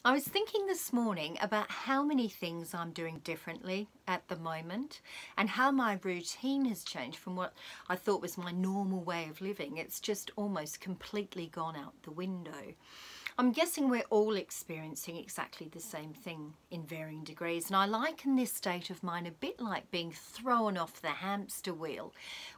I was thinking this morning about how many things I'm doing differently at the moment and how my routine has changed from what I thought was my normal way of living. It's just almost completely gone out the window. I'm guessing we're all experiencing exactly the same thing in varying degrees, and I liken this state of mind a bit like being thrown off the hamster wheel.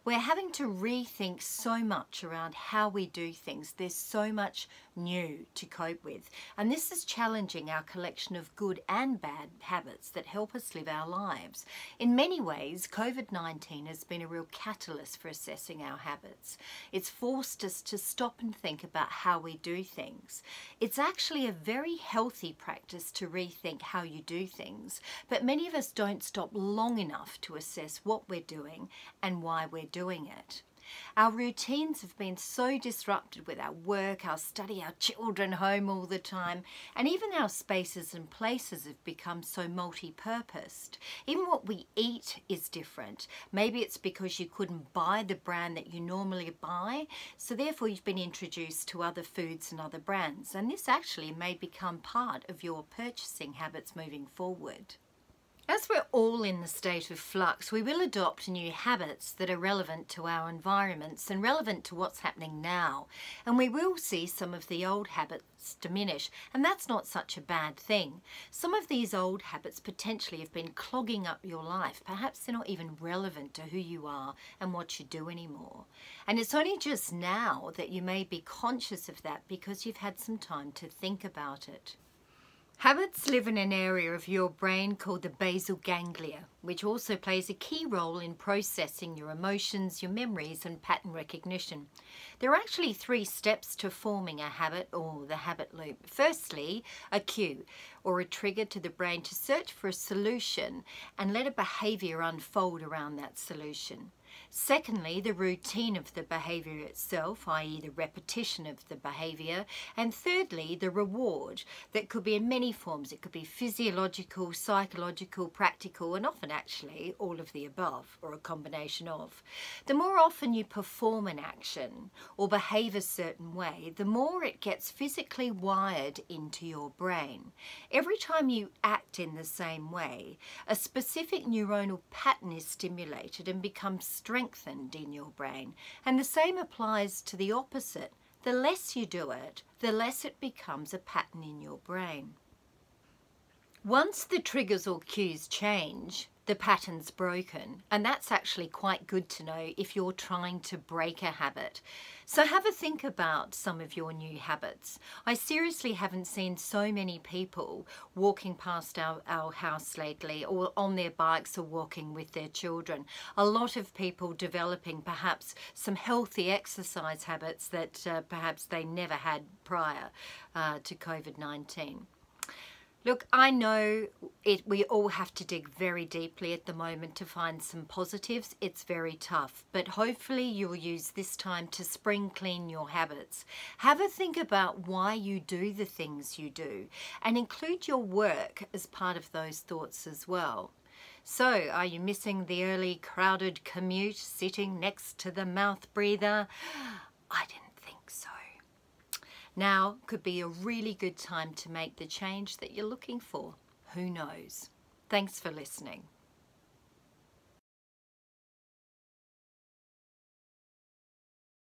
We're having to rethink so much around how we do things. There's so much new to cope with, and this is challenging our collection of good and bad habits that help us live our lives. In many ways, COVID-19 has been a real catalyst for assessing our habits. It's forced us to stop and think about how we do things. It's actually a very healthy practice to rethink how you do things, but many of us don't stop long enough to assess what we're doing and why we're doing it. Our routines have been so disrupted with our work, our study, our children home all the time, and even our spaces and places have become so multi-purposed. Even what we eat is different. Maybe it's because you couldn't buy the brand that you normally buy, so therefore you've been introduced to other foods and other brands, and this actually may become part of your purchasing habits moving forward. As we're all in the state of flux, we will adopt new habits that are relevant to our environments and relevant to what's happening now. And we will see some of the old habits diminish, and that's not such a bad thing. Some of these old habits potentially have been clogging up your life. Perhaps they're not even relevant to who you are and what you do anymore. And it's only just now that you may be conscious of that because you've had some time to think about it. Habits live in an area of your brain called the basal ganglia, which also plays a key role in processing your emotions, your memories, and pattern recognition. There are actually 3 steps to forming a habit or the habit loop. Firstly, a cue or a trigger to the brain to search for a solution and let a behaviour unfold around that solution. Secondly, the routine of the behaviour itself, i.e. the repetition of the behaviour. And thirdly, the reward that could be in many forms. It could be physiological, psychological, practical, and often actually all of the above, or a combination of. The more often you perform an action or behave a certain way, the more it gets physically wired into your brain. Every time you act in the same way, a specific neuronal pattern is stimulated and becomes strengthened in your brain. And the same applies to the opposite. The less you do it, the less it becomes a pattern in your brain. Once the triggers or cues change, the pattern's broken, and that's actually quite good to know if you're trying to break a habit. So have a think about some of your new habits. I seriously haven't seen so many people walking past our house lately, or on their bikes or walking with their children. A lot of people developing perhaps some healthy exercise habits that perhaps they never had prior to COVID-19. Look, I know we all have to dig very deeply at the moment to find some positives. It's very tough, but hopefully you'll use this time to spring clean your habits. Have a think about why you do the things you do and include your work as part of those thoughts as well. So, are you missing the early crowded commute sitting next to the mouth breather? I didn't think so. Now could be a really good time to make the change that you're looking for. Who knows? Thanks for listening.